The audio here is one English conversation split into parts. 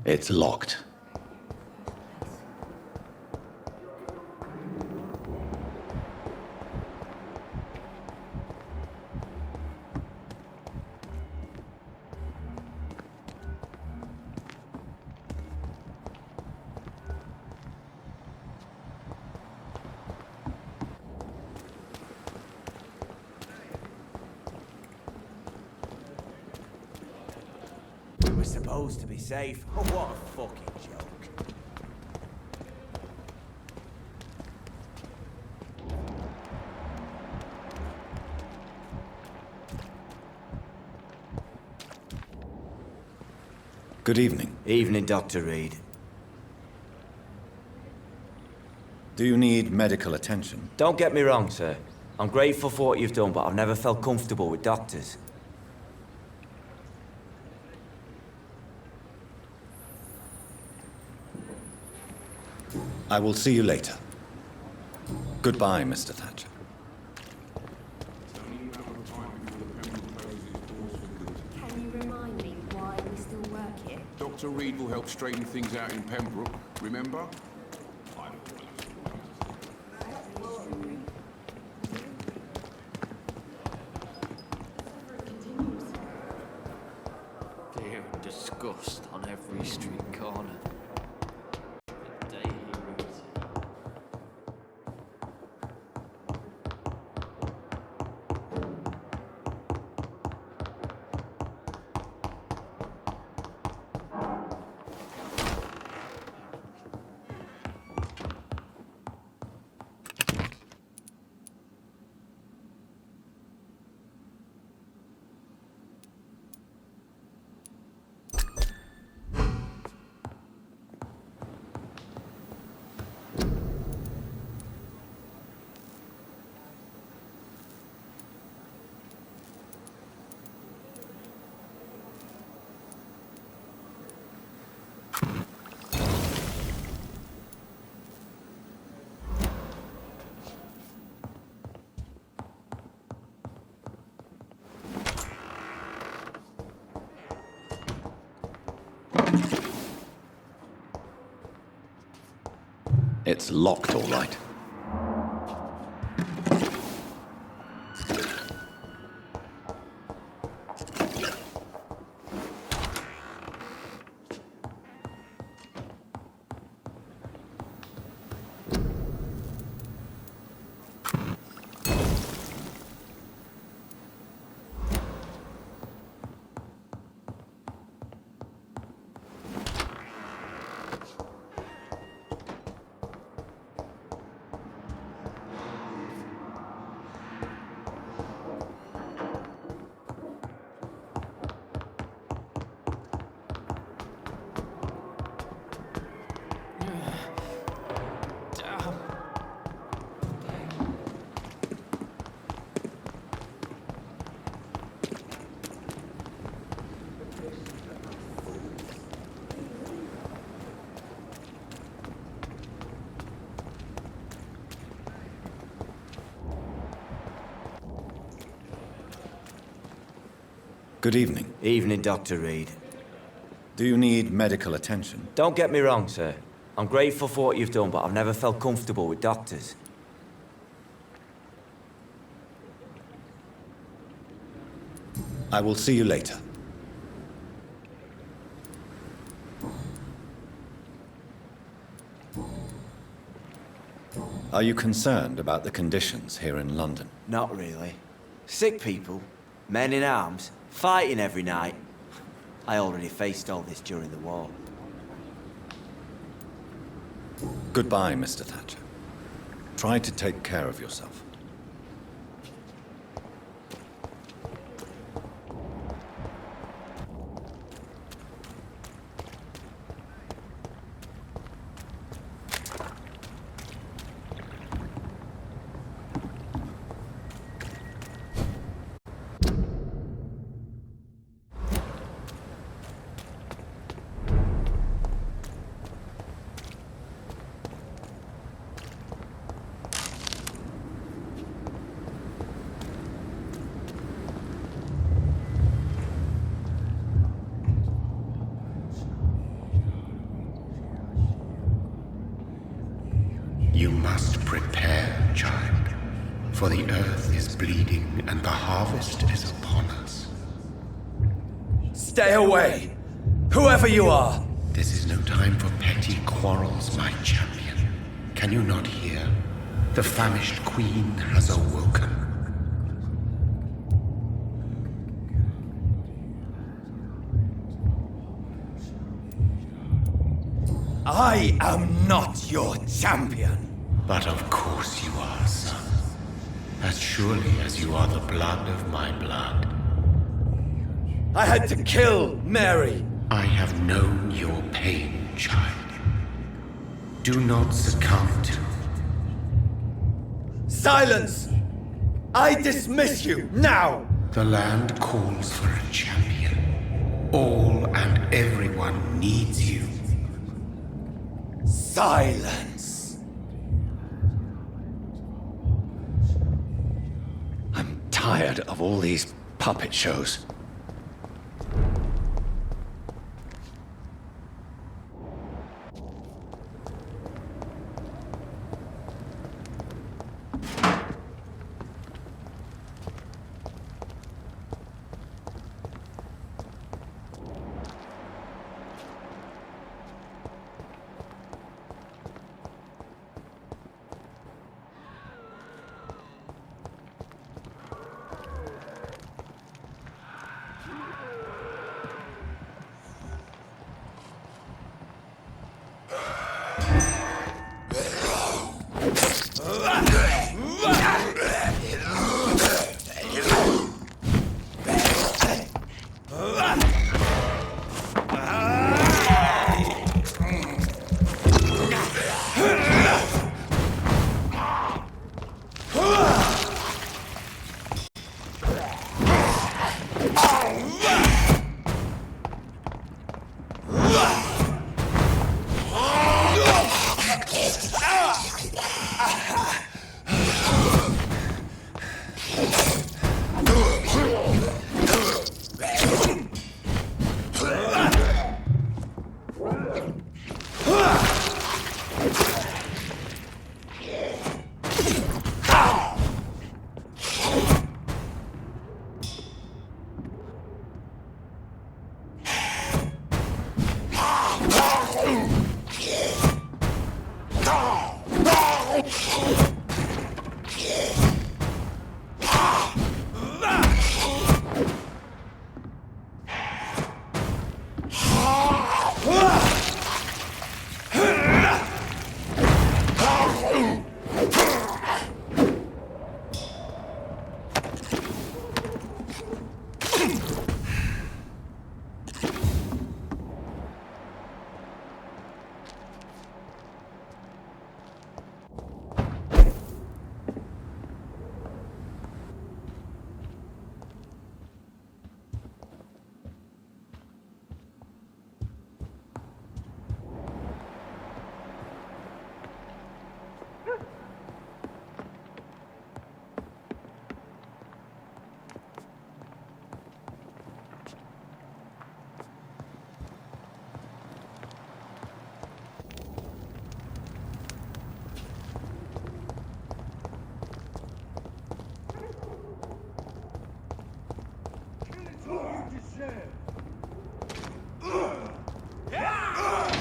It's locked. We're supposed to be safe. Oh, what a fucking joke. Good evening. Evening, Dr. Reed. Do you need medical attention? Don't get me wrong, sir. I'm grateful for what you've done, but I've never felt comfortable with doctors. I will see you later. Goodbye, Mr. Thatcher. Can you remind me why we still work here? Dr. Reed will help straighten things out in Pembroke, remember? Fear and disgust on every street corner. A daily routine. It's locked, all right. Good evening. Evening, Dr. Reed. Do you need medical attention? Don't get me wrong, sir. I'm grateful for what you've done, but I've never felt comfortable with doctors. I will see you later. Are you concerned about the conditions here in London? Not really. Sick people, men in arms, fighting every night. I already faced all this during the war. Goodbye, Mr. Thatcher. Try to take care of yourself. You must prepare, child, for the earth is bleeding and the harvest is upon us. Stay away! Whoever you are! This is no time for petty quarrels, my champion. Can you not hear? The famished queen has awoken. I am not your champion! But of course you are, son. As surely as you are the blood of my blood. I had to kill Mary! I have known your pain, child. Do not succumb to... Silence! I dismiss you, now! The land calls for a champion. All and everyone needs you. Silence! I'm tired of all these puppet shows.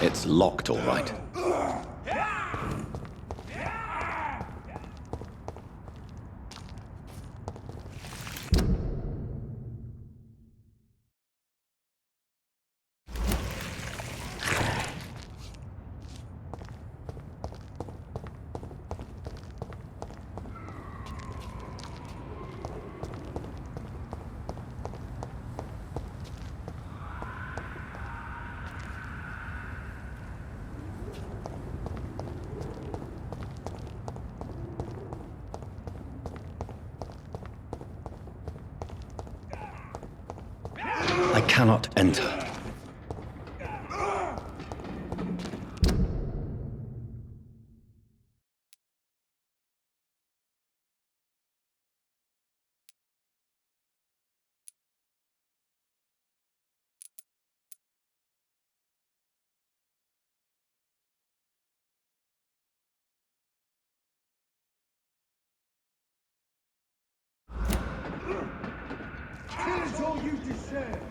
It's locked, all right. I cannot enter. Here's all you deserve.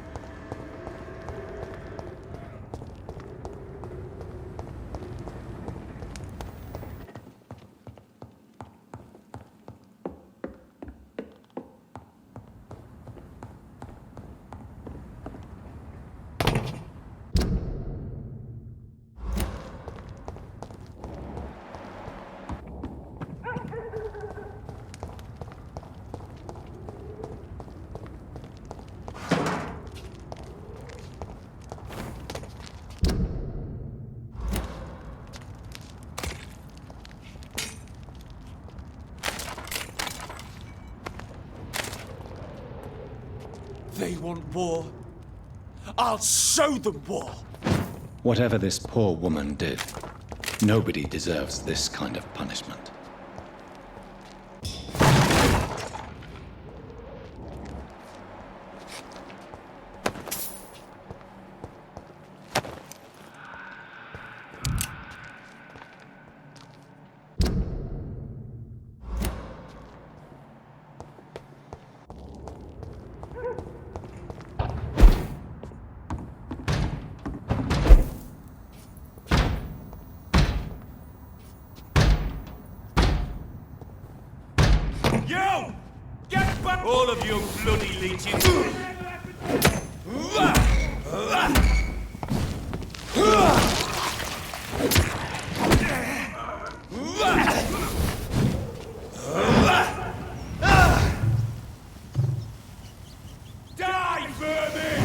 They want war. I'll show them war. Whatever this poor woman did, nobody deserves this kind of punishment. You! Get back! All of you bloody leeches! Die, vermin!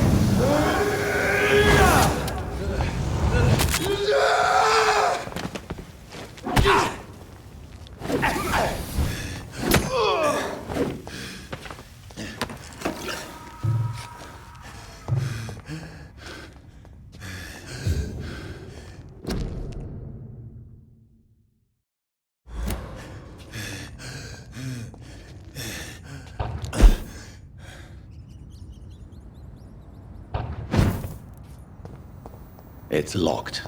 It's locked.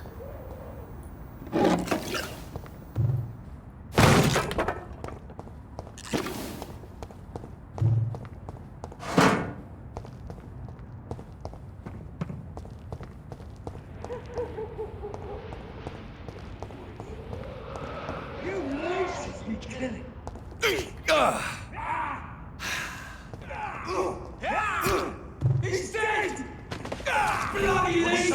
You laces be killing. He's dead! Bloody leech!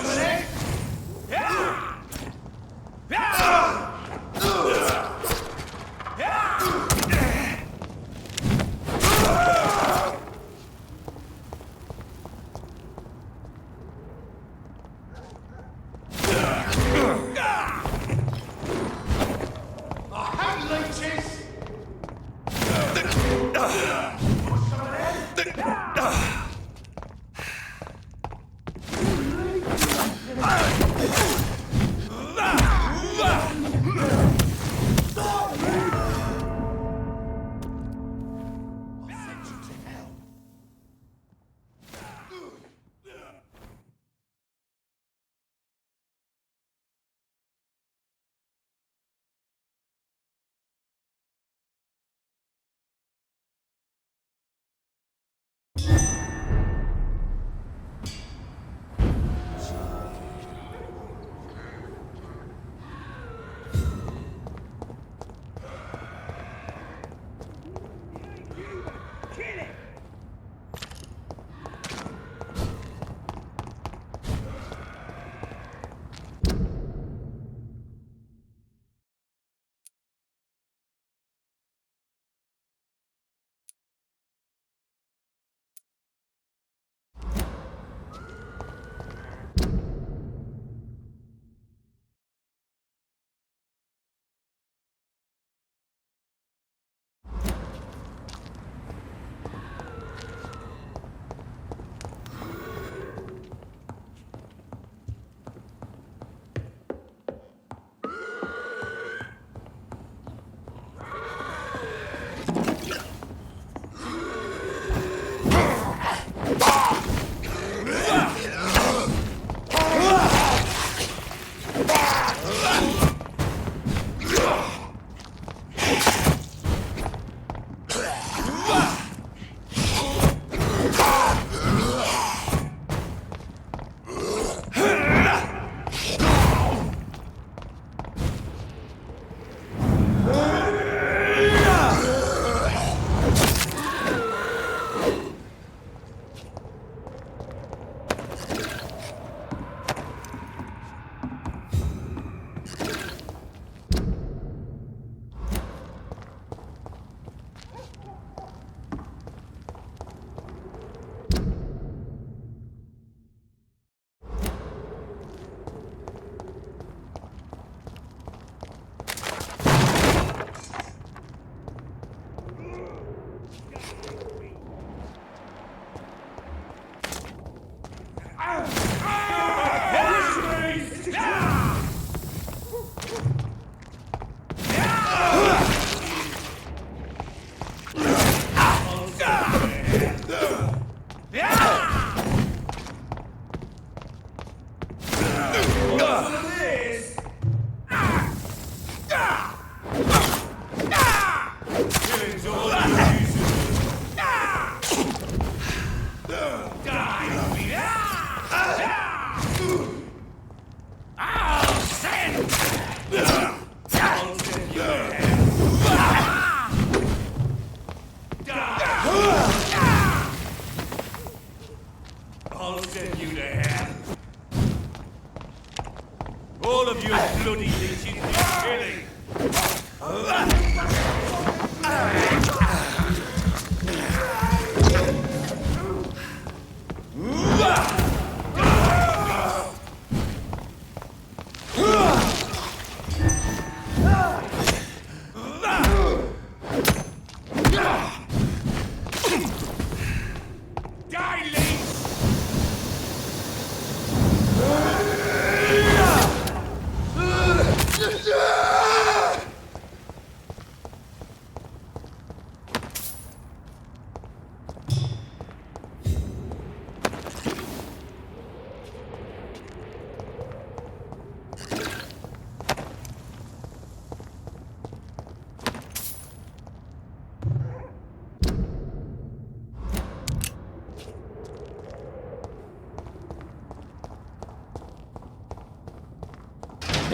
I have leeches.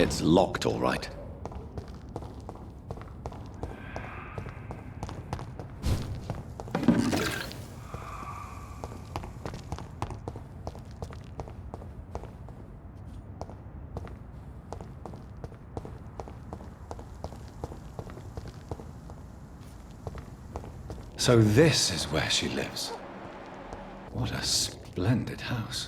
It's locked, all right. So this is where she lives. What a splendid house.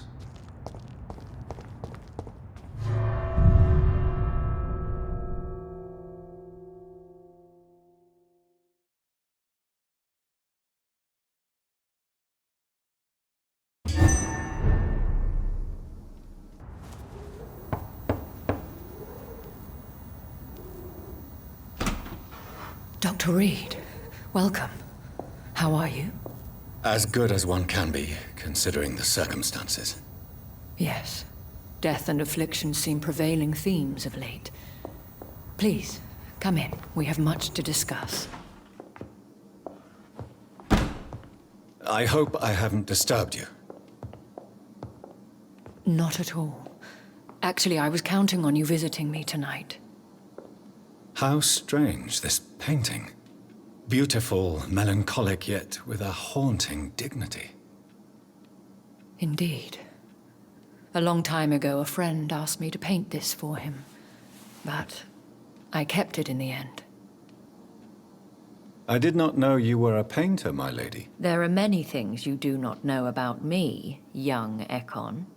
Dr. Reed, welcome. How are you? As good as one can be, considering the circumstances. Yes. Death and affliction seem prevailing themes of late. Please, come in. We have much to discuss. I hope I haven't disturbed you. Not at all. Actually, I was counting on you visiting me tonight. How strange, this painting. Beautiful, melancholic, yet with a haunting dignity. Indeed. A long time ago, a friend asked me to paint this for him. But I kept it in the end. I did not know you were a painter, my lady. There are many things you do not know about me, young Ekon.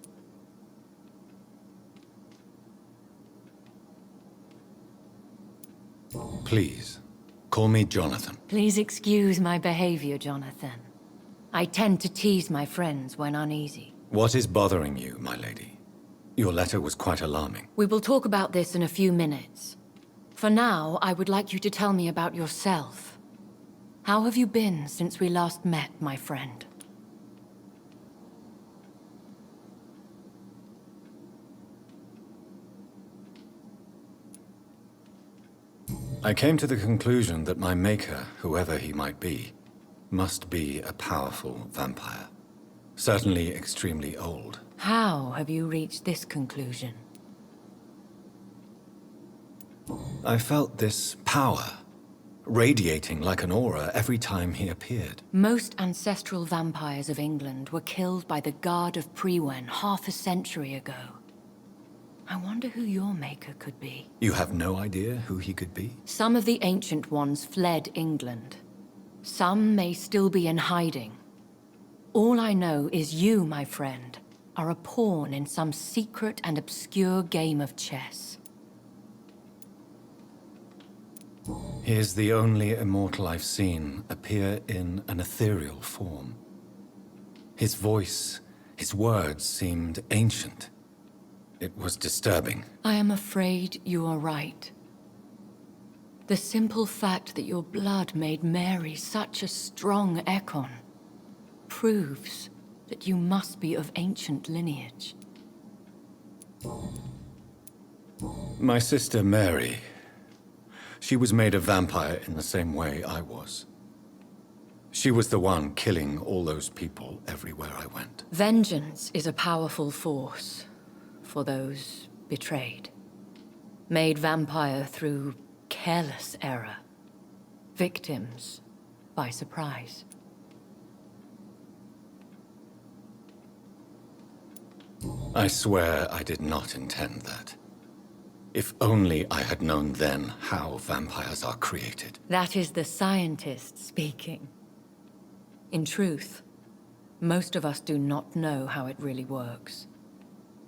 Please, call me Jonathan. Please excuse my behavior, Jonathan. I tend to tease my friends when uneasy. What is bothering you, my lady? Your letter was quite alarming. We will talk about this in a few minutes. For now, I would like you to tell me about yourself. How have you been since we last met, my friend? I came to the conclusion that my maker, whoever he might be, must be a powerful vampire. Certainly extremely old. How have you reached this conclusion? I felt this power, radiating like an aura every time he appeared. Most ancestral vampires of England were killed by the Guard of Priwen half a century ago. I wonder who your maker could be. You have no idea who he could be? Some of the Ancient Ones fled England. Some may still be in hiding. All I know is you, my friend, are a pawn in some secret and obscure game of chess. He is the only immortal I've seen appear in an ethereal form. His voice, his words seemed ancient. It was disturbing. I am afraid you are right. The simple fact that your blood made Mary such a strong Ekon proves that you must be of ancient lineage. My sister Mary, she was made a vampire in the same way I was. She was the one killing all those people everywhere I went. Vengeance is a powerful force for those betrayed. Made vampire through careless error. Victims by surprise. I swear I did not intend that. If only I had known then how vampires are created. That is the scientist speaking. In truth, most of us do not know how it really works.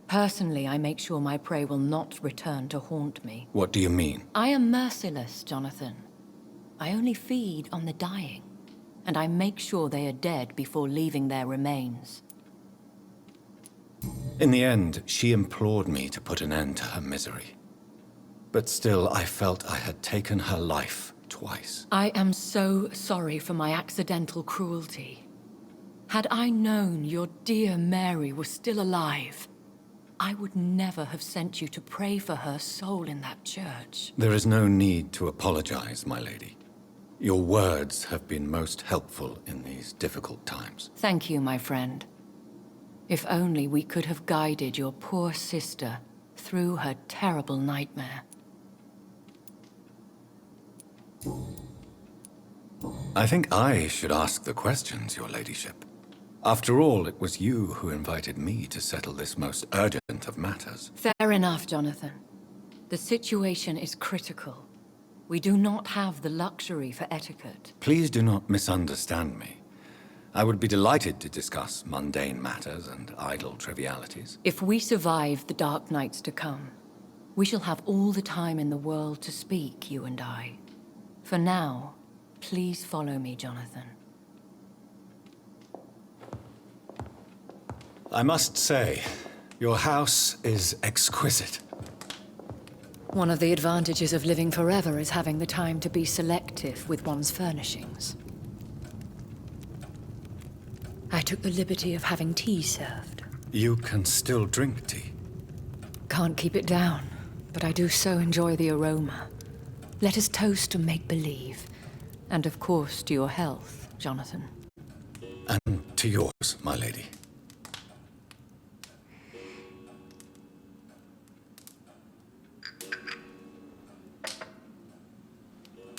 Personally, I make sure my prey will not return to haunt me. What do you mean? I am merciless, Jonathan. I only feed on the dying, and I make sure they are dead before leaving their remains. In the end, she implored me to put an end to her misery. But still, I felt I had taken her life twice. I am so sorry for my accidental cruelty. Had I known your dear Mary was still alive, I would never have sent you to pray for her soul in that church. There is no need to apologize, my lady. Your words have been most helpful in these difficult times. Thank you, my friend. If only we could have guided your poor sister through her terrible nightmare. I think I should ask the questions, your ladyship. After all, it was you who invited me to settle this most urgent of matters. Fair enough, Jonathan. The situation is critical. We do not have the luxury for etiquette. Please do not misunderstand me. I would be delighted to discuss mundane matters and idle trivialities. If we survive the dark nights to come, we shall have all the time in the world to speak, you and I. For now, please follow me, Jonathan. I must say, your house is exquisite. One of the advantages of living forever is having the time to be selective with one's furnishings. I took the liberty of having tea served. You can still drink tea. Can't keep it down, but I do so enjoy the aroma. Let us toast to make-believe. And of course, to your health, Jonathan. And to yours, my lady.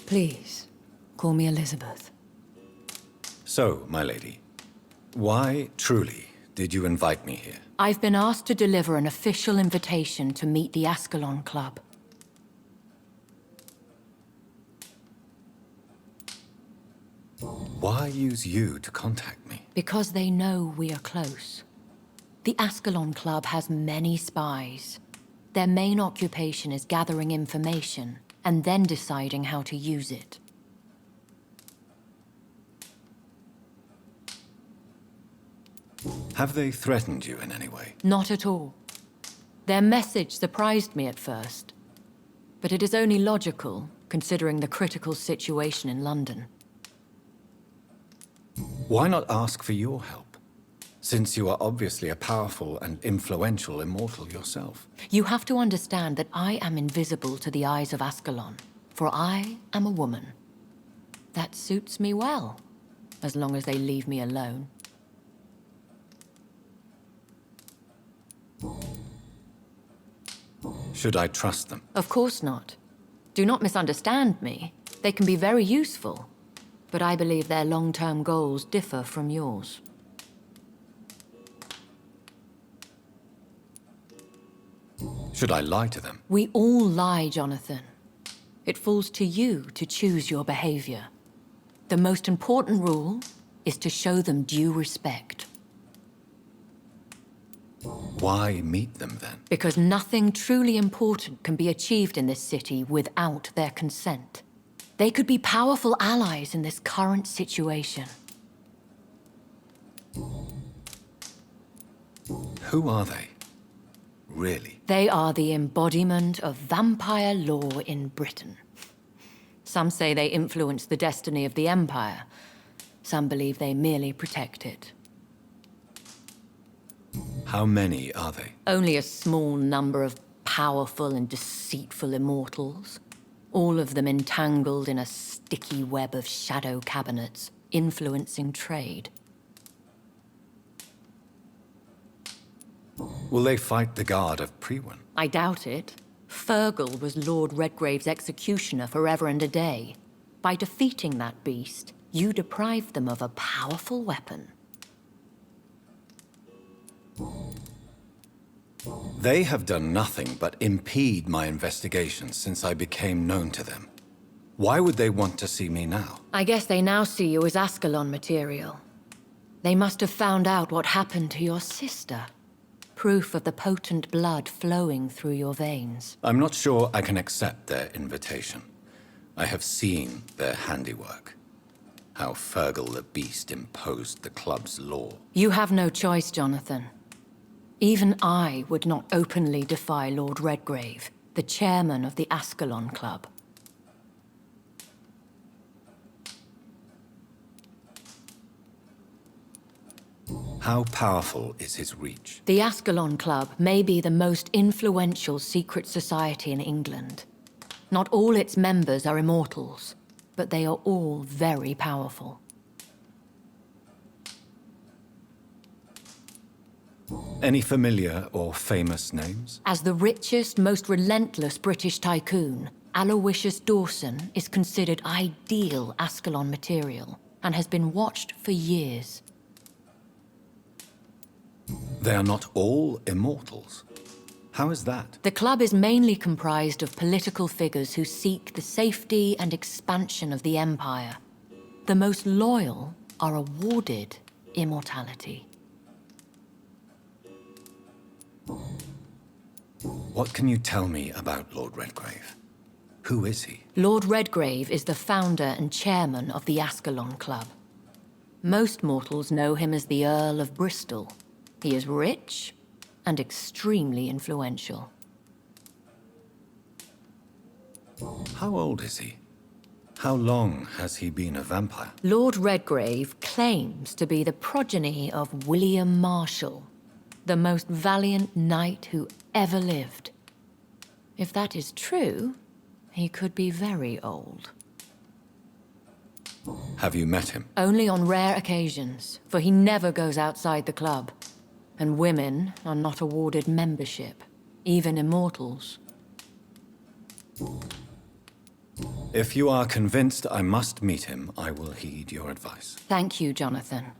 Please, call me Elizabeth. So, my lady, why, truly, did you invite me here? I've been asked to deliver an official invitation to meet the Ascalon Club. Why use you to contact me? Because they know we are close. The Ascalon Club has many spies. Their main occupation is gathering information and then deciding how to use it. Have they threatened you in any way? Not at all. Their message surprised me at first. But it is only logical, considering the critical situation in London. Why not ask for your help? Since you are obviously a powerful and influential immortal yourself. You have to understand that I am invisible to the eyes of Ascalon, for I am a woman. That suits me well, as long as they leave me alone. Should I trust them? Of course not. Do not misunderstand me. They can be very useful, but I believe their long-term goals differ from yours. Should I lie to them? We all lie, Jonathan. It falls to you to choose your behavior. The most important rule is to show them due respect. Why meet them then? Because nothing truly important can be achieved in this city without their consent. They could be powerful allies in this current situation. Who are they? Really? They are the embodiment of vampire law in Britain. Some say they influence the destiny of the Empire. Some believe they merely protect it. How many are they? Only a small number of powerful and deceitful immortals. All of them entangled in a sticky web of shadow cabinets, influencing trade. Will they fight the guard of Priwen? I doubt it. Fergal was Lord Redgrave's executioner forever and a day. By defeating that beast, you deprived them of a powerful weapon. They have done nothing but impede my investigations since I became known to them. Why would they want to see me now? I guess they now see you as Ascalon material. They must have found out what happened to your sister. Proof of the potent blood flowing through your veins. I'm not sure I can accept their invitation. I have seen their handiwork. How Fergal the Beast imposed the club's law. You have no choice, Jonathan. Even I would not openly defy Lord Redgrave, the chairman of the Ascalon Club. How powerful is his reach? The Ascalon Club may be the most influential secret society in England. Not all its members are immortals, but they are all very powerful. Any familiar or famous names? As the richest, most relentless British tycoon, Aloysius Dawson is considered ideal Ascalon material and has been watched for years. They are not all immortals. How is that? The club is mainly comprised of political figures who seek the safety and expansion of the Empire. The most loyal are awarded immortality. What can you tell me about Lord Redgrave? Who is he? Lord Redgrave is the founder and chairman of the Ascalon Club. Most mortals know him as the Earl of Bristol. He is rich and extremely influential. How old is he? How long has he been a vampire? Lord Redgrave claims to be the progeny of William Marshall, the most valiant knight who ever lived. If that is true, he could be very old. Have you met him? Only on rare occasions, for he never goes outside the club. And women are not awarded membership, even immortals. If you are convinced I must meet him, I will heed your advice. Thank you, Jonathan.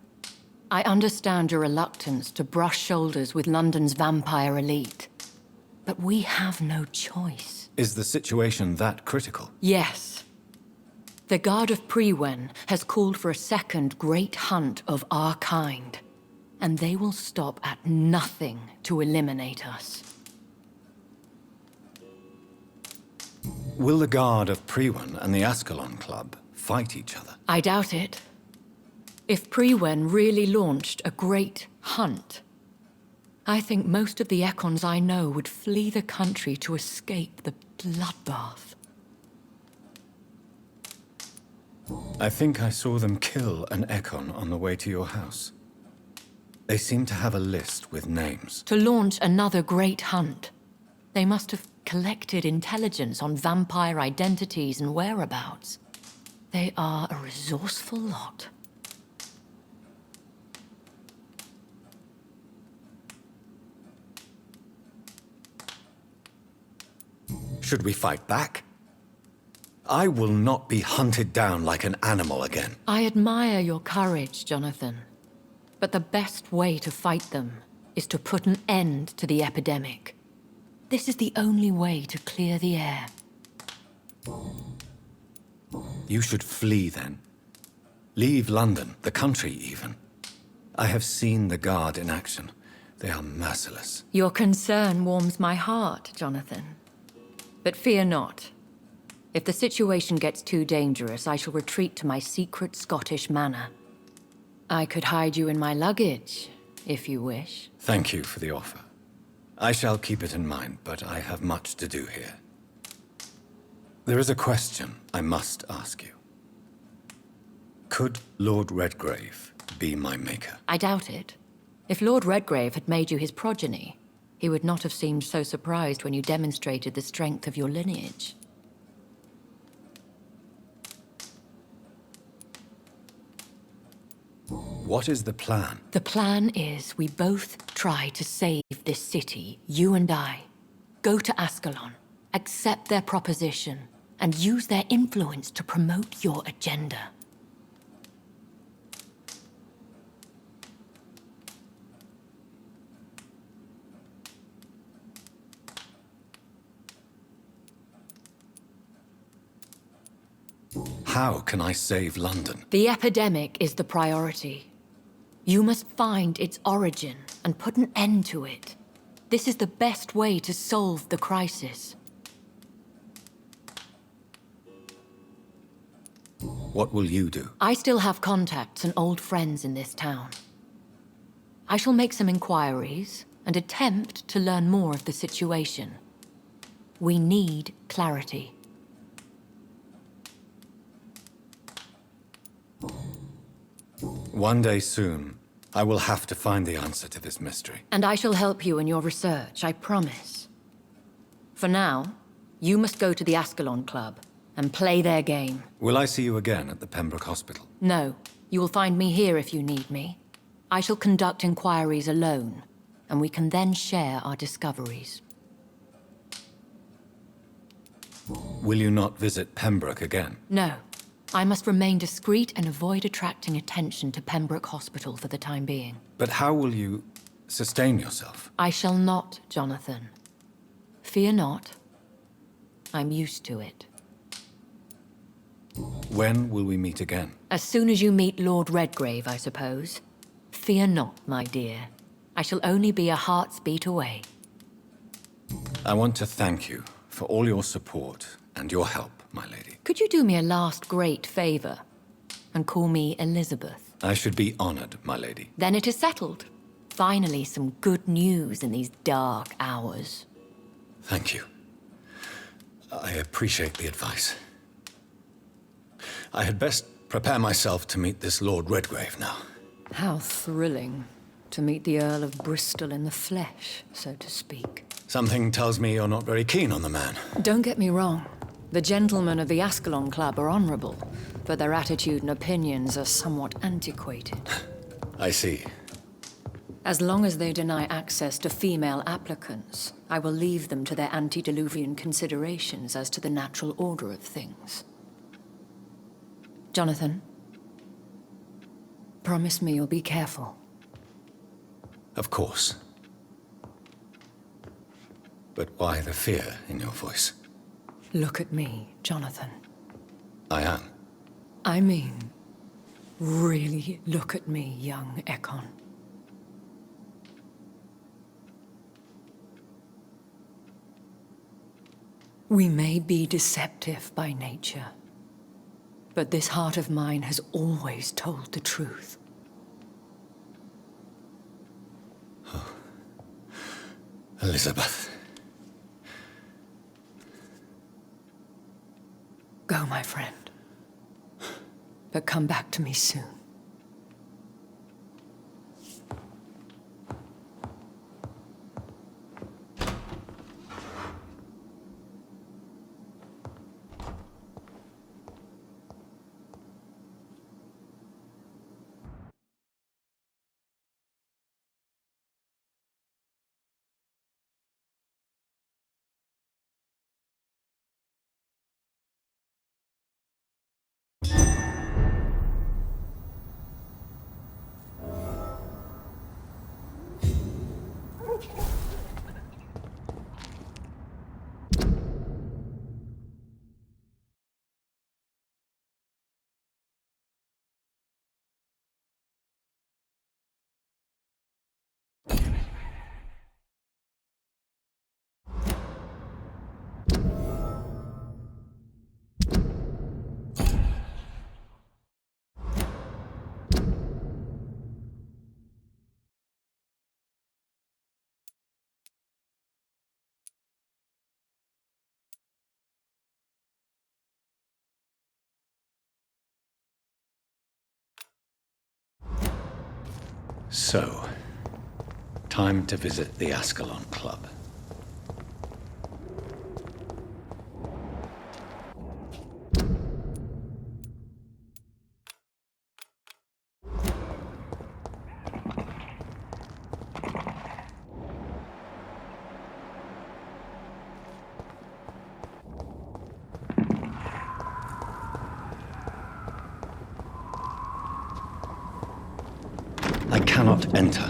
I understand your reluctance to brush shoulders with London's vampire elite. But we have no choice. Is the situation that critical? Yes. The Guard of Prewen has called for a second great hunt of our kind. And they will stop at nothing to eliminate us. Will the Guard of Prewen and the Ascalon Club fight each other? I doubt it. If Prewen really launched a great hunt, I think most of the Ekons I know would flee the country to escape the bloodbath. I think I saw them kill an Ekon on the way to your house. They seem to have a list with names. To launch another great hunt, they must have collected intelligence on vampire identities and whereabouts. They are a resourceful lot. Should we fight back? I will not be hunted down like an animal again. I admire your courage, Jonathan. But the best way to fight them is to put an end to the epidemic. This is the only way to clear the air. You should flee then. Leave London, the country even. I have seen the Guard in action. They are merciless. Your concern warms my heart, Jonathan. But fear not. If the situation gets too dangerous, I shall retreat to my secret Scottish manor. I could hide you in my luggage, if you wish. Thank you for the offer. I shall keep it in mind, but I have much to do here. There is a question I must ask you. Could Lord Redgrave be my maker? I doubt it. If Lord Redgrave had made you his progeny, he would not have seemed so surprised when you demonstrated the strength of your lineage. What is the plan? The plan is we both try to save this city, you and I. Go to Ascalon, accept their proposition, and use their influence to promote your agenda. How can I save London? The epidemic is the priority. You must find its origin and put an end to it. This is the best way to solve the crisis. What will you do? I still have contacts and old friends in this town. I shall make some inquiries and attempt to learn more of the situation. We need clarity. One day soon, I will have to find the answer to this mystery. And I shall help you in your research, I promise. For now, you must go to the Ascalon Club and play their game. Will I see you again at the Pembroke Hospital? No, you will find me here if you need me. I shall conduct inquiries alone, and we can then share our discoveries. Will you not visit Pembroke again? No. I must remain discreet and avoid attracting attention to Pembroke Hospital for the time being. But how will you sustain yourself? I shall not, Jonathan. Fear not. I'm used to it. When will we meet again? As soon as you meet Lord Redgrave, I suppose. Fear not, my dear. I shall only be a heart's beat away. I want to thank you for all your support and your help, my lady. Could you do me a last great favor and call me Elizabeth? I should be honored, my lady. Then it is settled. Finally, some good news in these dark hours. Thank you. I appreciate the advice. I had best prepare myself to meet this Lord Redgrave now. How thrilling to meet the Earl of Bristol in the flesh, so to speak. Something tells me you're not very keen on the man. Don't get me wrong. The gentlemen of the Ascalon Club are honorable, but their attitude and opinions are somewhat antiquated. I see. As long as they deny access to female applicants, I will leave them to their antediluvian considerations as to the natural order of things. Jonathan, promise me you'll be careful. Of course. But why the fear in your voice? Look at me, Jonathan. I am. I mean, really look at me, young Ekon. We may be deceptive by nature, but this heart of mine has always told the truth. Oh. Elizabeth. Go, my friend. But come back to me soon. So, time to visit the Ascalon Club. I cannot enter.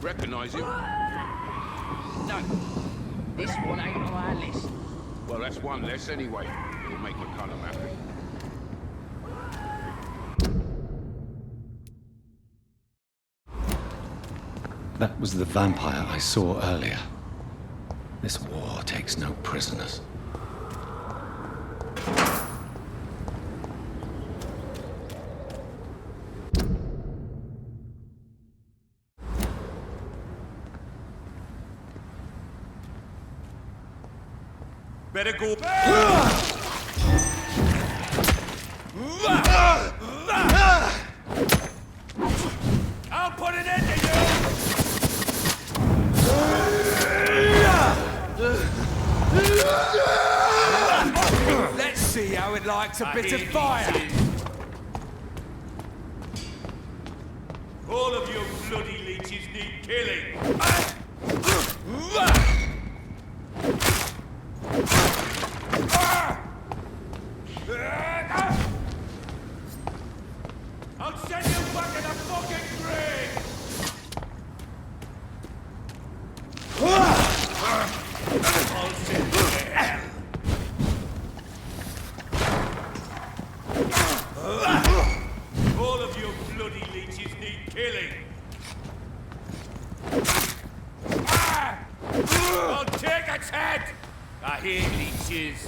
Recognise him? No, this one ain't on our list. Well, that's one less anyway. It'll make McCullum happy. That was the vampire I saw earlier. This war takes no prisoners. Better go. I'll put an end to you! Let's see how it likes a bit of fire. All of you bloody leeches need killing. I'll send you back in a fucking grave! I'll send you to hell. All of you bloody leeches need killing. I'll take its head! I hate leeches.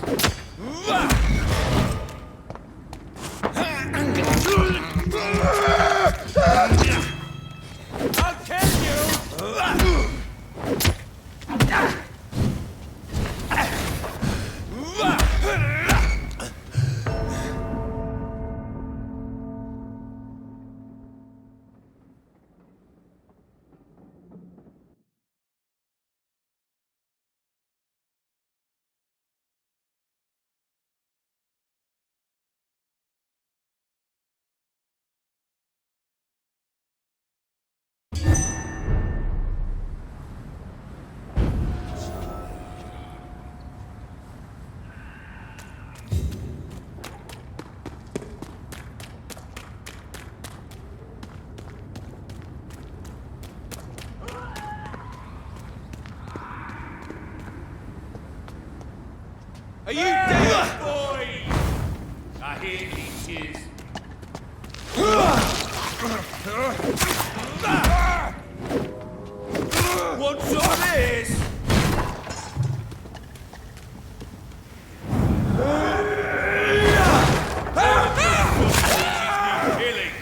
I'll kill you! Are you dead, boy? I hear leeches. Want some of this? Killing.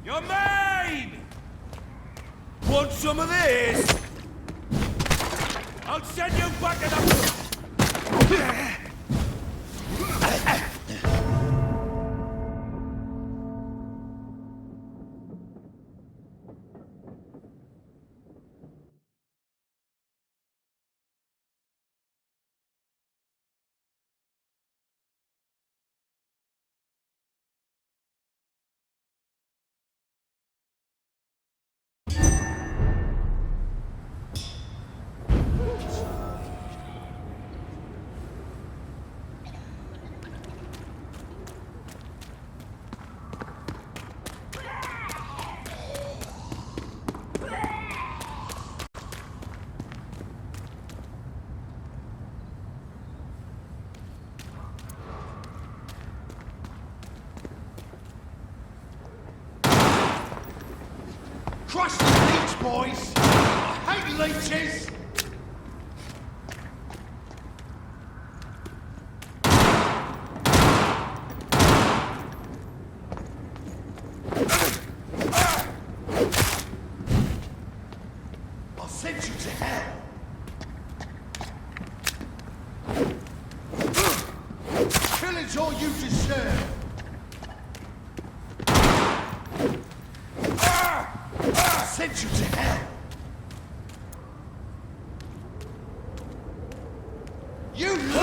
You're mine! Want some of this? I'll send you back in a... Crush the leech, boys! I hate leeches! I'll send you to hell! Killing's all you deserve! Sent you to hell! You lose!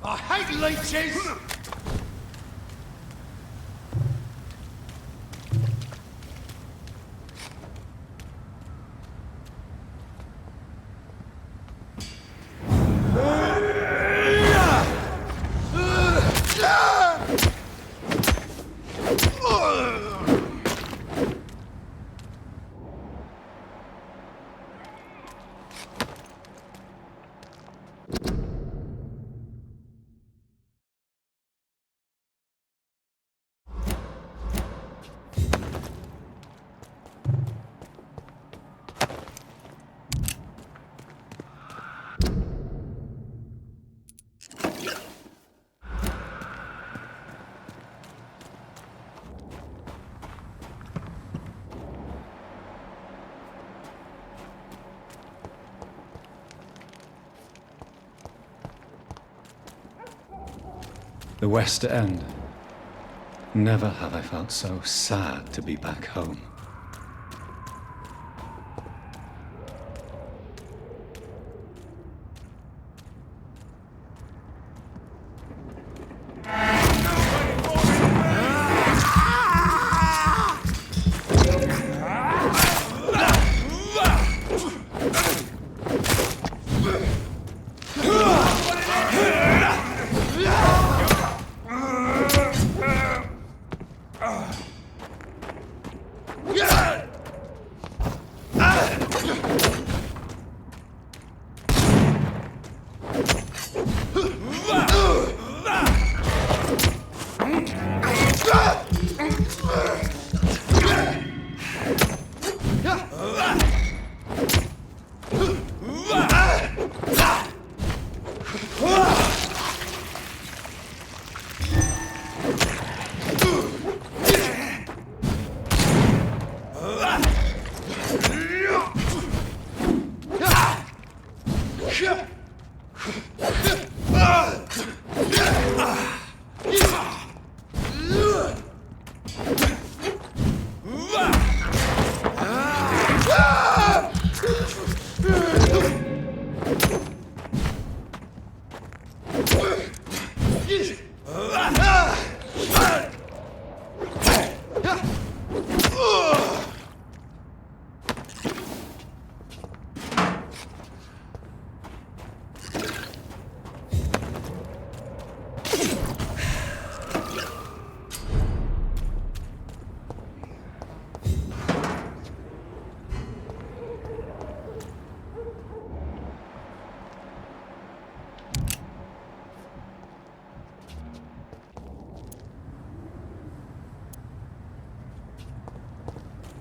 I hate leeches! The West End. Never have I felt so sad to be back home.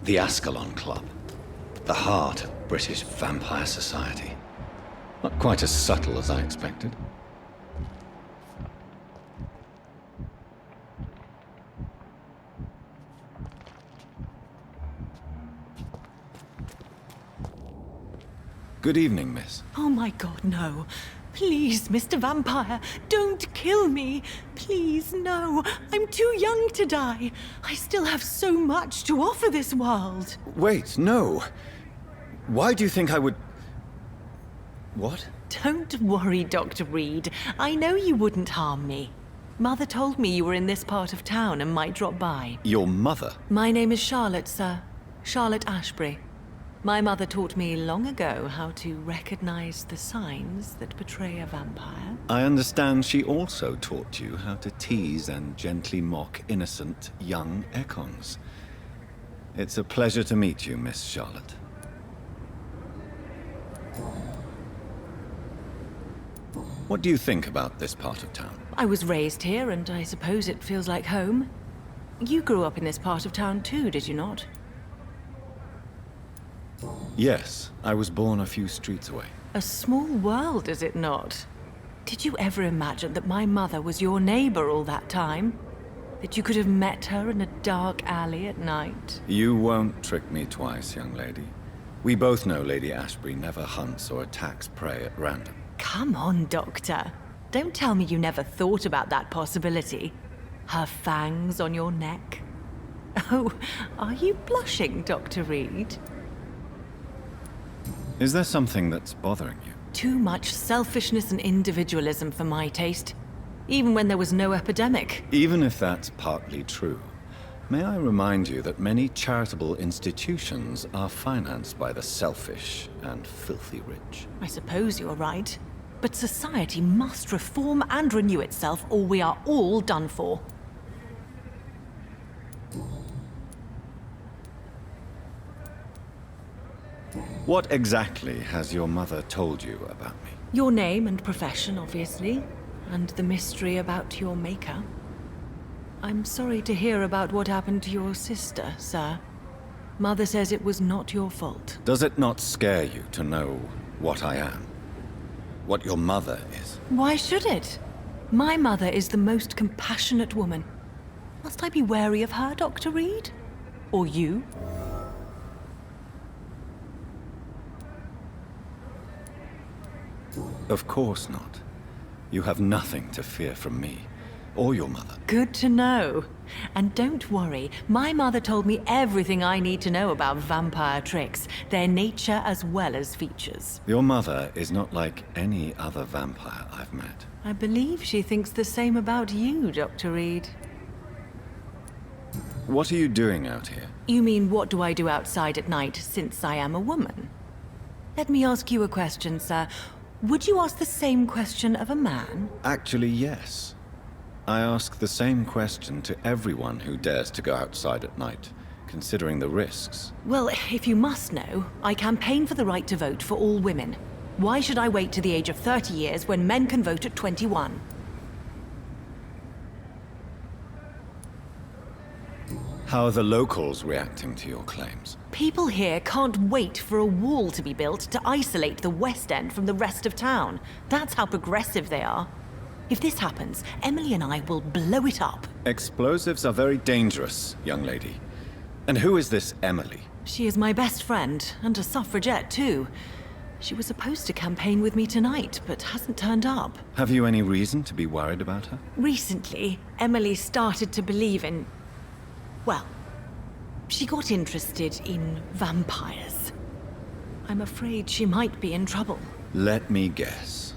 The Ascalon Club. The heart of British vampire society. Not quite as subtle as I expected. Good evening, miss. Oh my god, no. Please, Mr. Vampire, don't kill me. Please, no. I'm too young to die. I still have so much to offer this world. Wait, no. Why do you think I would... What? Don't worry, Dr. Reed. I know you wouldn't harm me. Mother told me you were in this part of town and might drop by. Your mother? My name is Charlotte, sir. Charlotte Ashbury. My mother taught me long ago how to recognize the signs that betray a vampire. I understand she also taught you how to tease and gently mock innocent young Ekons. It's a pleasure to meet you, Miss Charlotte. What do you think about this part of town? I was raised here, and I suppose it feels like home. You grew up in this part of town too, did you not? Yes, I was born a few streets away. A small world, is it not? Did you ever imagine that my mother was your neighbor all that time? That you could have met her in a dark alley at night? You won't trick me twice, young lady. We both know Lady Ashbury never hunts or attacks prey at random. Come on, Doctor. Don't tell me you never thought about that possibility. Her fangs on your neck. Oh, are you blushing, Dr. Reed? Is there something that's bothering you? Too much selfishness and individualism for my taste. Even when there was no epidemic. Even if that's partly true, may I remind you that many charitable institutions are financed by the selfish and filthy rich. I suppose you're right. But society must reform and renew itself, or we are all done for. What exactly has your mother told you about me? Your name and profession, obviously, and the mystery about your maker. I'm sorry to hear about what happened to your sister, sir. Mother says it was not your fault. Does it not scare you to know what I am? What your mother is? Why should it? My mother is the most compassionate woman. Must I be wary of her, Dr. Reed? Or you? Of course not. You have nothing to fear from me, or your mother. Good to know. And don't worry, my mother told me everything I need to know about vampire tricks, their nature as well as features. Your mother is not like any other vampire I've met. I believe she thinks the same about you, Dr. Reed. What are you doing out here? You mean what do I do outside at night since I am a woman? Let me ask you a question, sir. Would you ask the same question of a man? Actually, yes. I ask the same question to everyone who dares to go outside at night, considering the risks. Well, if you must know, I campaign for the right to vote for all women. Why should I wait to the age of 30 years when men can vote at 21? How are the locals reacting to your claims? People here can't wait for a wall to be built to isolate the West End from the rest of town. That's how progressive they are. If this happens, Emily and I will blow it up. Explosives are very dangerous, young lady. And who is this Emily? She is my best friend, and a suffragette too. She was supposed to campaign with me tonight, but hasn't turned up. Have you any reason to be worried about her? Recently, Emily started to believe in... well, she got interested in vampires. I'm afraid she might be in trouble. Let me guess.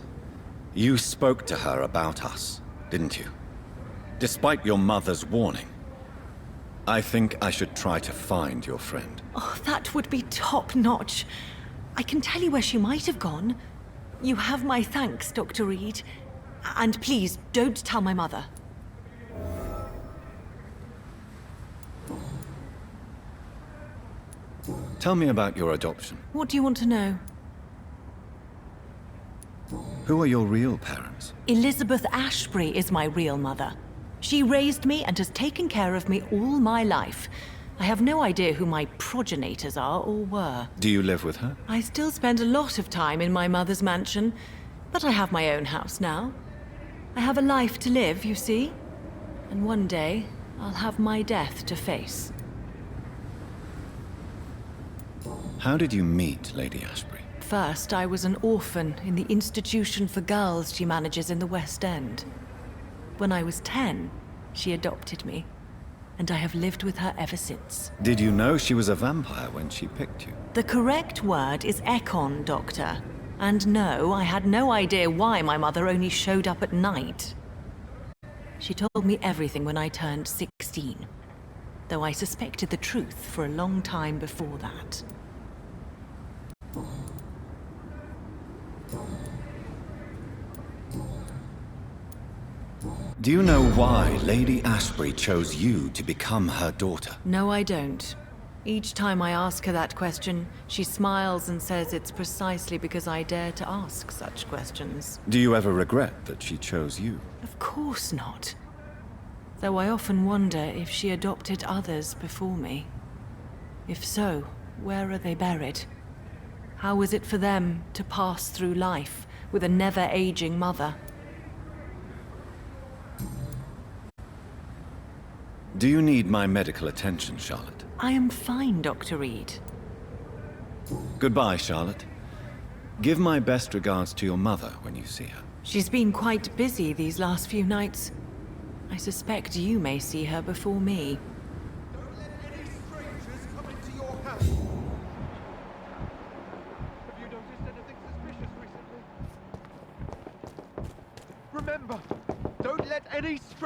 You spoke to her about us, didn't you? Despite your mother's warning. I think I should try to find your friend. Oh, that would be top-notch. I can tell you where she might have gone. You have my thanks, Dr. Reed. And please, don't tell my mother. Tell me about your adoption. What do you want to know? Who are your real parents? Elizabeth Ashbury is my real mother. She raised me and has taken care of me all my life. I have no idea who my progenitors are or were. Do you live with her? I still spend a lot of time in my mother's mansion, but I have my own house now. I have a life to live, you see. And one day, I'll have my death to face. How did you meet Lady Ashbury? First, I was an orphan in the institution for girls she manages in the West End. When I was 10, she adopted me, and I have lived with her ever since. Did you know she was a vampire when she picked you? The correct word is Ekon, Doctor. And no, I had no idea why my mother only showed up at night. She told me everything when I turned 16, though I suspected the truth for a long time before that. Do you know why Lady Ashbury chose you to become her daughter? No, I don't. Each time I ask her that question, she smiles and says it's precisely because I dare to ask such questions. Do you ever regret that she chose you? Of course not. Though I often wonder if she adopted others before me. If so, where are they buried? How was it for them to pass through life with a never-aging mother? Do you need my medical attention, Charlotte? I am fine, Dr. Reed. Goodbye, Charlotte. Give my best regards to your mother when you see her. She's been quite busy these last few nights. I suspect you may see her before me.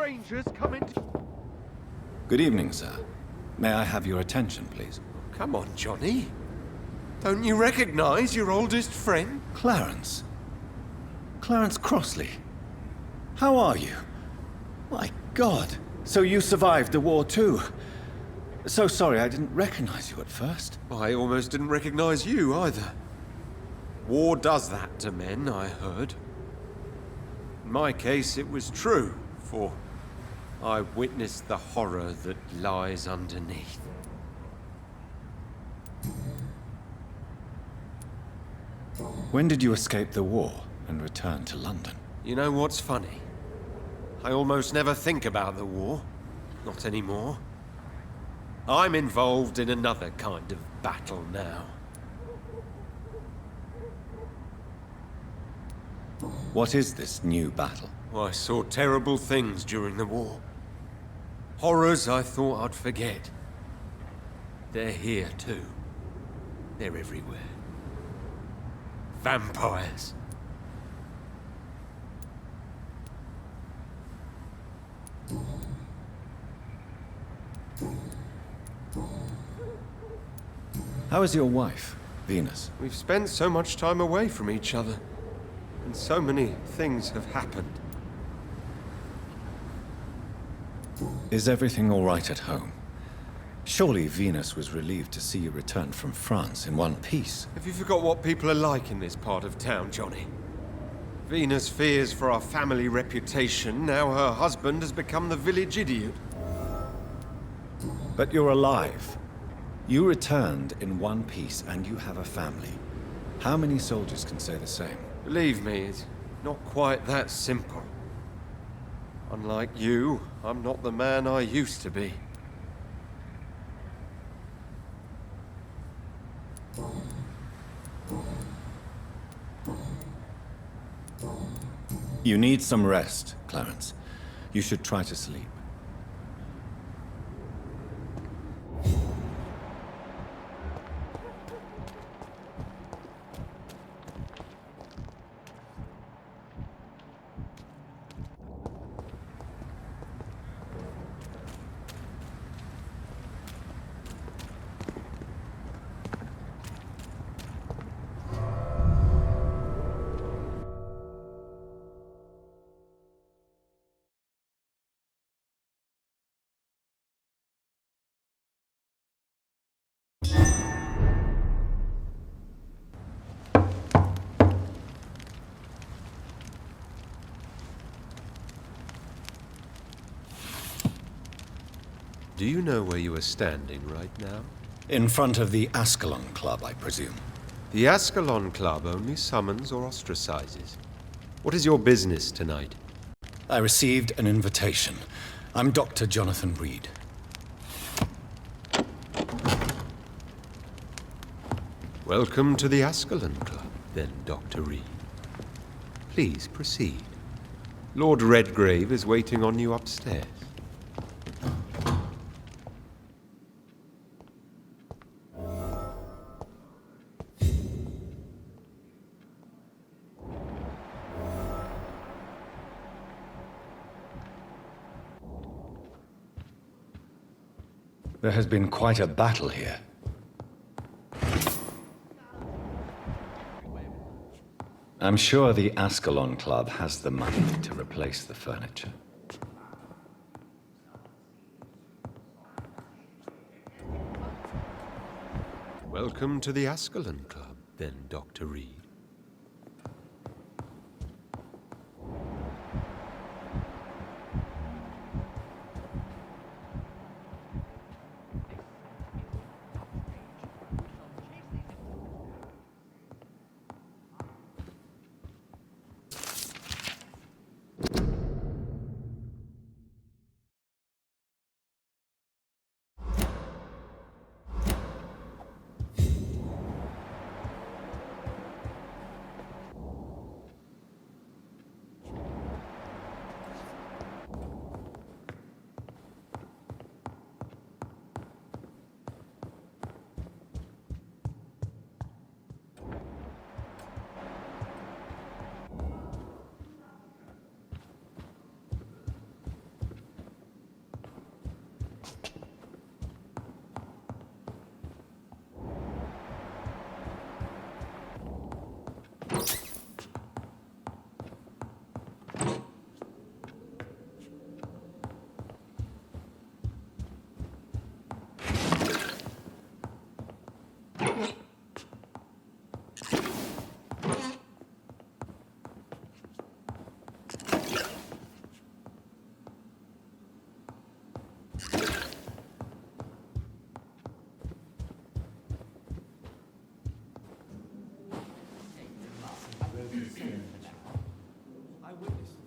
strangers come into... Good evening, sir. May I have your attention, please? Come on, Johnny. Don't you recognize your oldest friend? Clarence. Clarence Crossley. How are you? My God. So you survived the war too. So sorry I didn't recognize you at first. I almost didn't recognize you either. War does that to men, I heard. In my case, it was true, for I witnessed the horror that lies underneath. When did you escape the war and return to London? You know what's funny? I almost never think about the war. Not anymore. I'm involved in another kind of battle now. What is this new battle? I saw terrible things during the war. Horrors I thought I'd forget. They're here too. They're everywhere. Vampires. How is your wife, Venus? We've spent so much time away from each other, and so many things have happened. Is everything all right at home? Surely Venus was relieved to see you return from France in one piece. Have you forgot what people are like in this part of town, Johnny? Venus fears for our family reputation. Now her husband has become the village idiot. But you're alive. You returned in one piece and you have a family. How many soldiers can say the same? Believe me, it's not quite that simple. Unlike you, I'm not the man I used to be. You need some rest, Clarence. You should try to sleep. Do you know where you are standing right now? In front of the Ascalon Club, I presume. The Ascalon Club only summons or ostracizes. What is your business tonight? I received an invitation. I'm Dr. Jonathan Reed. Welcome to the Ascalon Club, then, Dr. Reed. Please proceed. Lord Redgrave is waiting on you upstairs. There has been quite a battle here. I'm sure the Ascalon Club has the money to replace the furniture. Welcome to the Ascalon Club, then, Dr. Reed.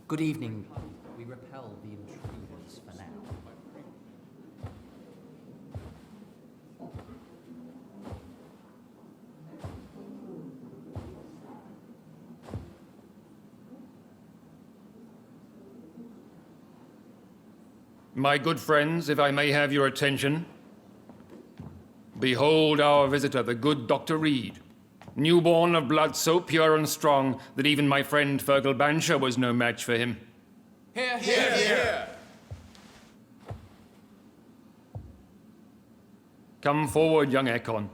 Good evening. We repel the intruders for now. My good friends, if I may have your attention. Behold our visitor, the good Dr. Reed. Newborn of blood so pure and strong that even my friend Fergal Bansher was no match for him. Here, here, here. Come forward, young Ekon,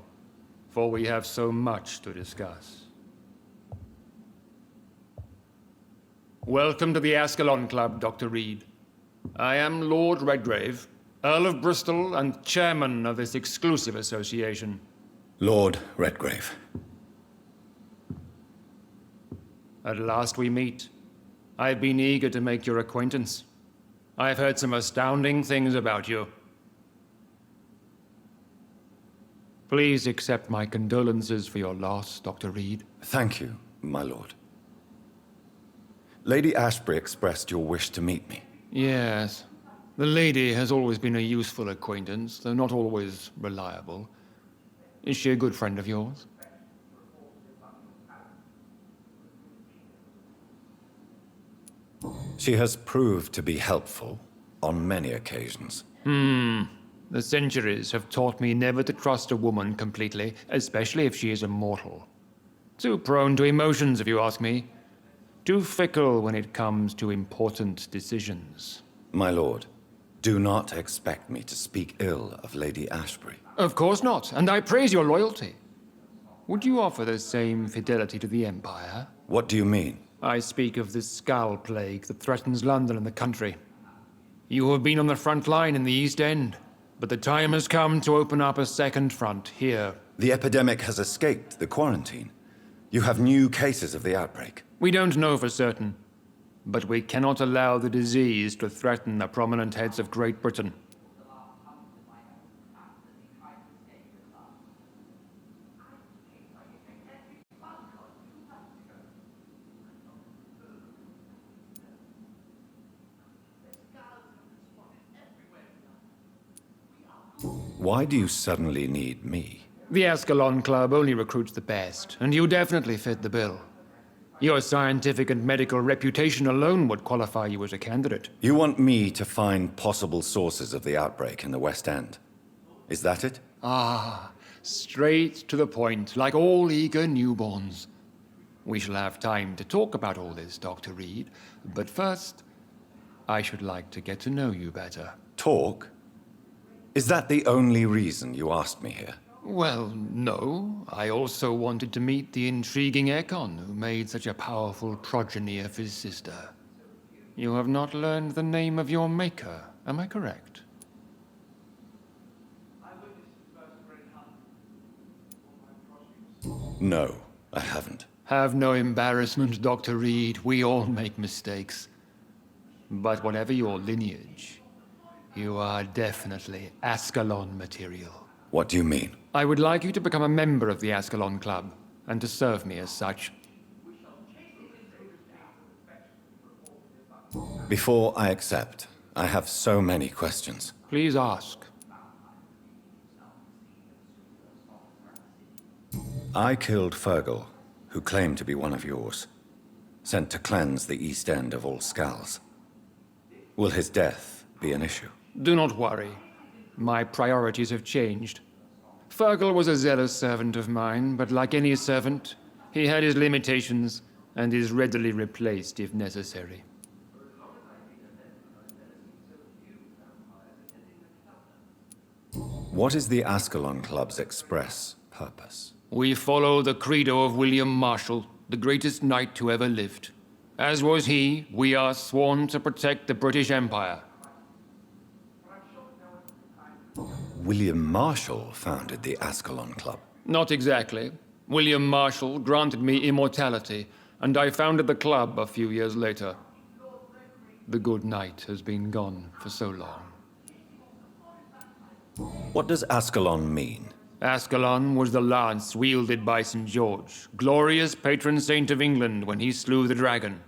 for we have so much to discuss. Welcome to the Ascalon Club, Dr. Reed. I am Lord Redgrave, Earl of Bristol and chairman of this exclusive association. Lord Redgrave. At last we meet. I've been eager to make your acquaintance. I've heard some astounding things about you. Please accept my condolences for your loss, Dr. Reed. Thank you, my lord. Lady Ashbury expressed your wish to meet me. Yes. The lady has always been a useful acquaintance, though not always reliable. Is she a good friend of yours? She has proved to be helpful on many occasions. The centuries have taught me never to trust a woman completely, especially if she is a mortal. Too prone to emotions, if you ask me. Too fickle when it comes to important decisions. My lord, do not expect me to speak ill of Lady Ashbury. Of course not, and I praise your loyalty. Would you offer the same fidelity to the Empire? What do you mean? I speak of the Skull Plague that threatens London and the country. You have been on the front line in the East End, but the time has come to open up a second front here. The epidemic has escaped the quarantine. You have new cases of the outbreak. We don't know for certain, but we cannot allow the disease to threaten the prominent heads of Great Britain. Why do you suddenly need me? The Ascalon Club only recruits the best, and you definitely fit the bill. Your scientific and medical reputation alone would qualify you as a candidate. You want me to find possible sources of the outbreak in the West End. Is that it? Ah, straight to the point, like all eager newborns. We shall have time to talk about all this, Dr. Reed, but first, I should like to get to know you better. Talk? Is that the only reason you asked me here? Well, no. I also wanted to meet the intriguing Ekon, who made such a powerful progeny of his sister. You have not learned the name of your maker, am I correct? No, I haven't. Have no embarrassment, Dr. Reed. We all make mistakes. But whatever your lineage, you are definitely Ascalon material. What do you mean? I would like you to become a member of the Ascalon Club, and to serve me as such. Before I accept, I have so many questions. Please ask. I killed Fergal, who claimed to be one of yours, sent to cleanse the East End of all skulls. Will his death be an issue? Do not worry. My priorities have changed. Fergal was a zealous servant of mine, but like any servant, he had his limitations and is readily replaced if necessary. What is the Ascalon Club's express purpose? We follow the credo of William Marshall, the greatest knight who ever lived. As was he, we are sworn to protect the British Empire. William Marshall founded the Ascalon Club. Not exactly. William Marshall granted me immortality, and I founded the club a few years later. The good knight has been gone for so long. What does Ascalon mean? Ascalon was the lance wielded by St. George, glorious patron saint of England when he slew the dragon.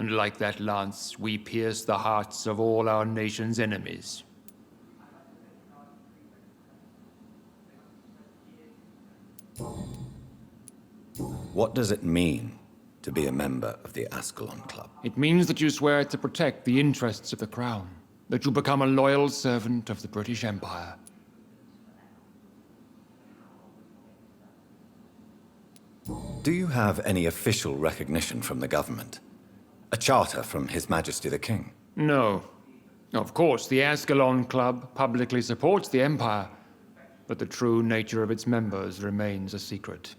And like that lance, we pierce the hearts of all our nation's enemies. What does it mean to be a member of the Ascalon Club? It means that you swear to protect the interests of the Crown, that you become a loyal servant of the British Empire. Do you have any official recognition from the government? A charter from His Majesty the King? No. Of course, the Ascalon Club publicly supports the Empire, but the true nature of its members remains a secret.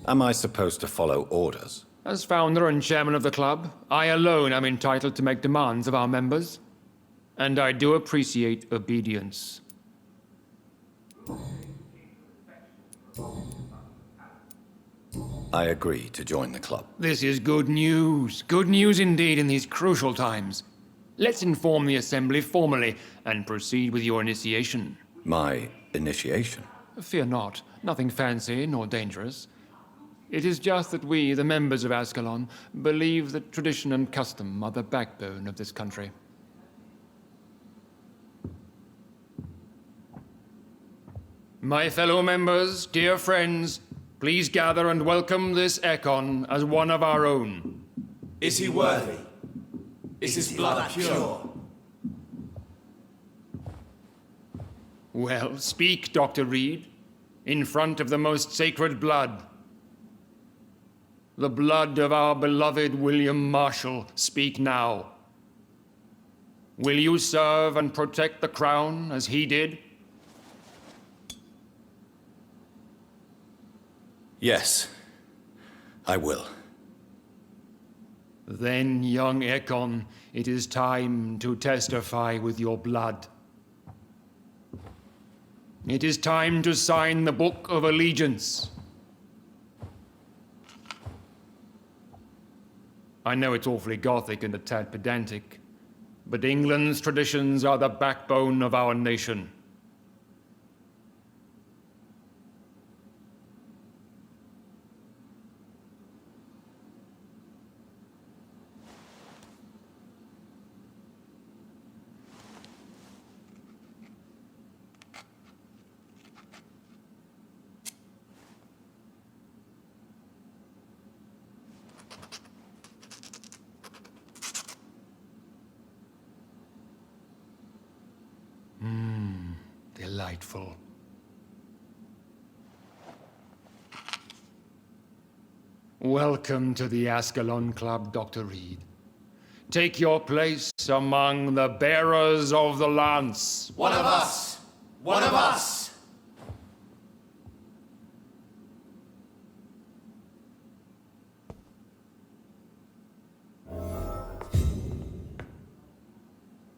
Am I supposed to follow orders? As founder and chairman of the club, I alone am entitled to make demands of our members. And I do appreciate obedience. I agree to join the club. This is good news. Good news indeed in these crucial times. Let's inform the Assembly formally and proceed with your initiation. My initiation? Fear not. Nothing fancy nor dangerous. It is just that we, the members of Ascalon, believe that tradition and custom are the backbone of this country. My fellow members, dear friends, please gather and welcome this Ekon as one of our own. Is he worthy? Is his blood pure? Well, speak, Dr. Reed, in front of the most sacred blood. The blood of our beloved William Marshall, speak now. Will you serve and protect the crown as he did? Yes, I will. Then, young Ekon, it is time to testify with your blood. It is time to sign the Book of Allegiance. I know it's awfully Gothic and a tad pedantic, but England's traditions are the backbone of our nation. Delightful. Welcome to the Ascalon Club, Dr. Reed. Take your place among the bearers of the lance. One of us! One of us!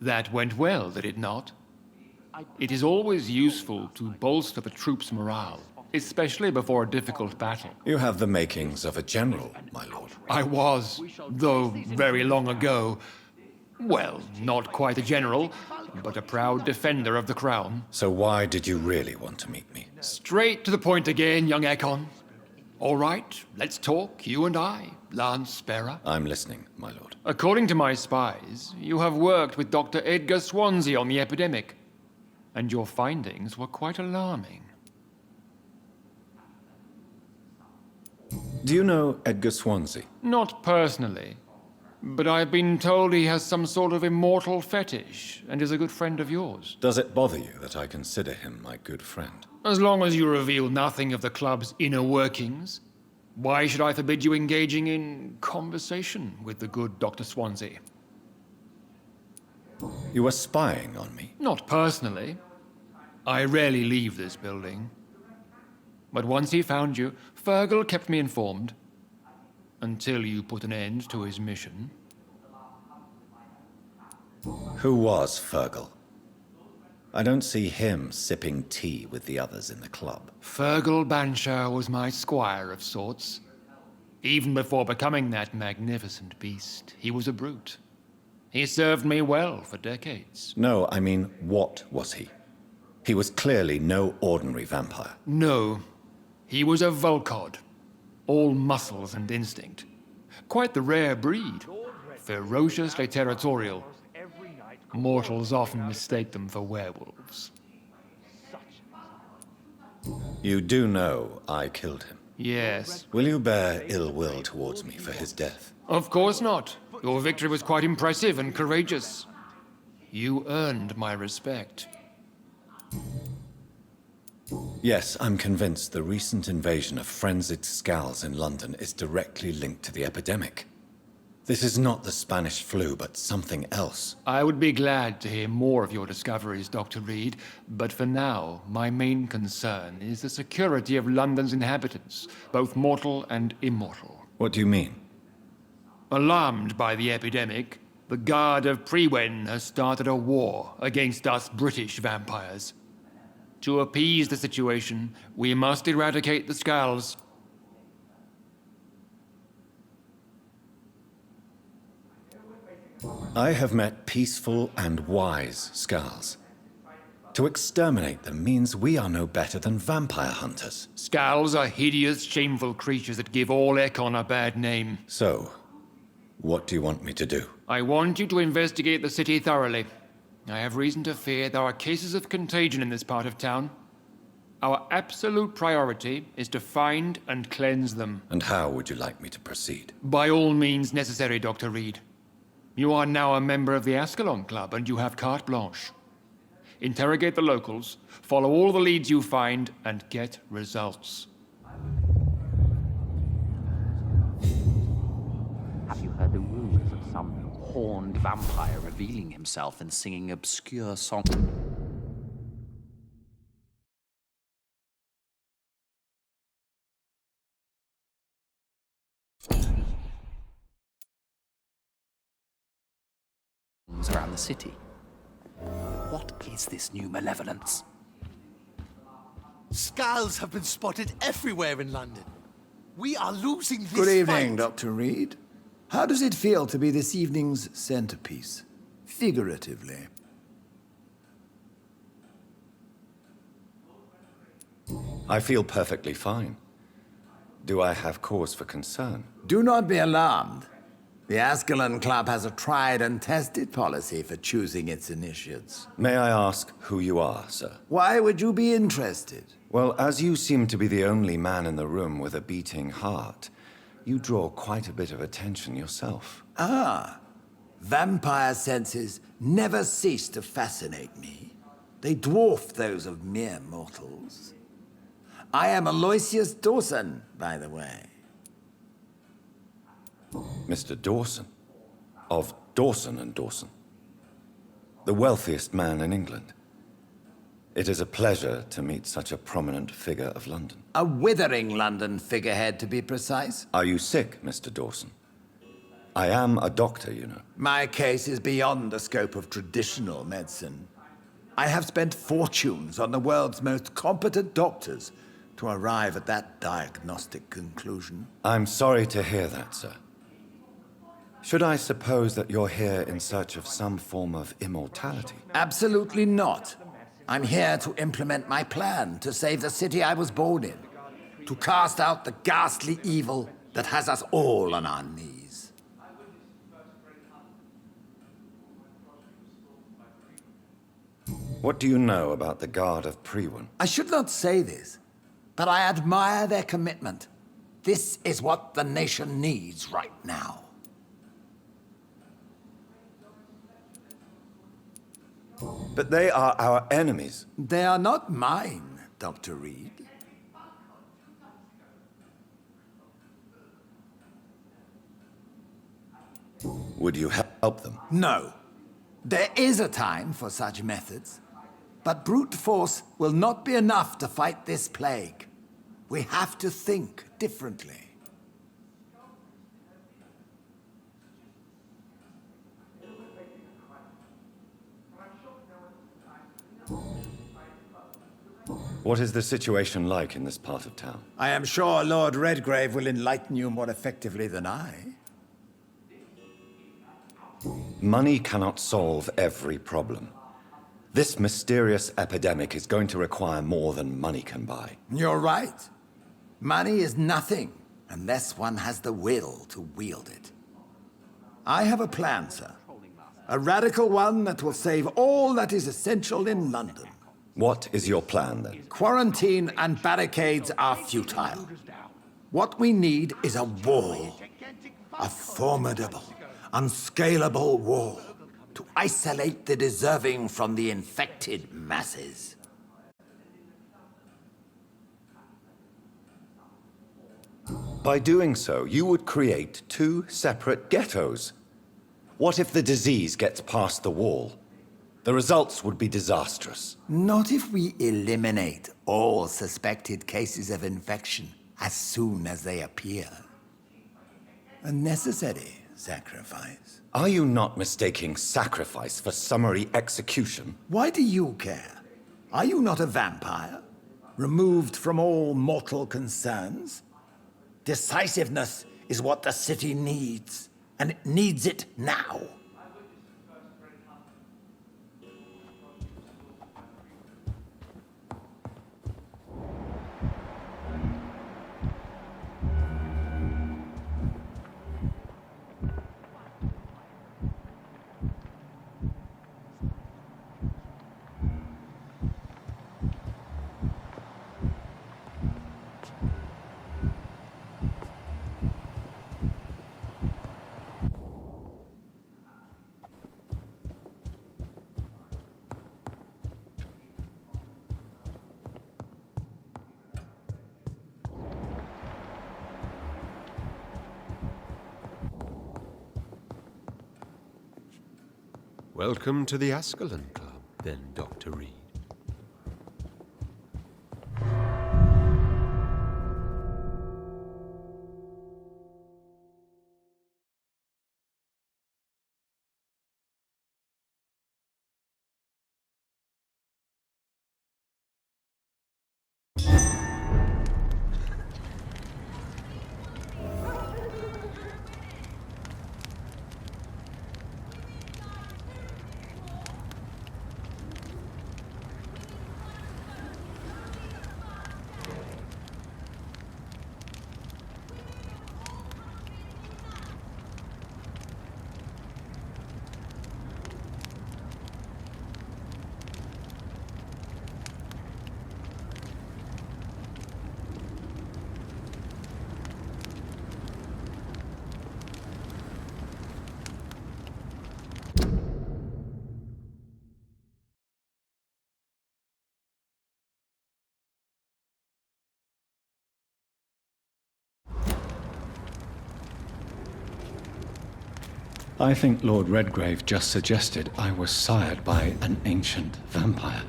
That went well, did it not? It is always useful to bolster the troops' morale, especially before a difficult battle. You have the makings of a general, my lord. I was, though very long ago, well, not quite a general, but a proud defender of the crown. So why did you really want to meet me? Straight to the point again, young Ekon. All right, let's talk, you and I, Lance Sparrow. I'm listening, my lord. According to my spies, you have worked with Dr. Edgar Swansea on the epidemic, and your findings were quite alarming. Do you know Edgar Swansea? Not personally, but I've been told he has some sort of immortal fetish and is a good friend of yours. Does it bother you that I consider him my good friend? As long as you reveal nothing of the club's inner workings, why should I forbid you engaging in conversation with the good Dr. Swansea? You were spying on me? Not personally. I rarely leave this building. But once he found you, Fergal kept me informed. Until you put an end to his mission. Who was Fergal? I don't see him sipping tea with the others in the club. Fergal Banshire was my squire of sorts. Even before becoming that magnificent beast, he was a brute. He served me well for decades. No, I mean, what was he? He was clearly no ordinary vampire. No, he was a Volcod. All muscles and instinct. Quite the rare breed. Ferociously territorial. Mortals often mistake them for werewolves. You do know I killed him. Yes. Will you bear ill will towards me for his death? Of course not. Your victory was quite impressive and courageous. You earned my respect. Yes, I'm convinced the recent invasion of frenzied Skulls in London is directly linked to the epidemic. This is not the Spanish flu, but something else. I would be glad to hear more of your discoveries, Dr. Reed, but for now, my main concern is the security of London's inhabitants, both mortal and immortal. What do you mean? Alarmed by the epidemic, the Guard of Prewen has started a war against us British vampires. To appease the situation, we must eradicate the Skulls. I have met peaceful and wise Skulls. To exterminate them means we are no better than vampire hunters. Skulls are hideous, shameful creatures that give all Ekon a bad name. So, what do you want me to do? I want you to investigate the city thoroughly. I have reason to fear there are cases of contagion in this part of town. Our absolute priority is to find and cleanse them. And how would you like me to proceed? By all means necessary, Dr. Reed. You are now a member of the Ascalon Club, and you have carte blanche. Interrogate the locals, follow all the leads you find, and get results. Have you heard the rumors of some horned vampire revealing himself and singing obscure songs? Around the city. What is this new malevolence? Skulls have been spotted everywhere in London. We are losing this Good evening, fight. Dr. Reed. How does it feel to be this evening's centerpiece? Figuratively. I feel perfectly fine. Do I have cause for concern? Do not be alarmed. The Ascalon Club has a tried and tested policy for choosing its initiates. May I ask who you are, sir? Why would you be interested? Well, as you seem to be the only man in the room with a beating heart, you draw quite a bit of attention yourself. Ah, vampire senses never cease to fascinate me. They dwarf those of mere mortals. I am Aloysius Dawson, by the way. Mr. Dawson, of Dawson and Dawson, the wealthiest man in England. It is a pleasure to meet such a prominent figure of London. A withering London figurehead, to be precise. Are you sick, Mr. Dawson? I am a doctor, you know. My case is beyond the scope of traditional medicine. I have spent fortunes on the world's most competent doctors to arrive at that diagnostic conclusion. I'm sorry to hear that, sir. Should I suppose that you're here in search of some form of immortality? Absolutely not. I'm here to implement my plan to save the city I was born in, to cast out the ghastly evil that has us all on our knees. What do you know about the Guard of Prewen? I should not say this, but I admire their commitment. This is what the nation needs right now. But they are our enemies. They are not mine, Dr. Reed. Would you help them? No. There is a time for such methods. But brute force will not be enough to fight this plague. We have to think differently. What is the situation like in this part of town? I am sure Lord Redgrave will enlighten you more effectively than I. Money cannot solve every problem. This mysterious epidemic is going to require more than money can buy. You're right. Money is nothing unless one has the will to wield it. I have a plan, sir. A radical one that will save all that is essential in London. What is your plan, then? Quarantine and barricades are futile. What we need is a wall. A formidable, unscalable wall to isolate the deserving from the infected masses. By doing so, you would create two separate ghettos. What if the disease gets past the wall? The results would be disastrous. Not if we eliminate all suspected cases of infection as soon as they appear. A necessary sacrifice. Are you not mistaking sacrifice for summary execution? Why do you care? Are you not a vampire? Removed from all mortal concerns? Decisiveness is what the city needs, and it needs it now. Welcome to the Ascalon Club, then, Dr. Reed. I think Lord Redgrave just suggested I was sired by an ancient vampire.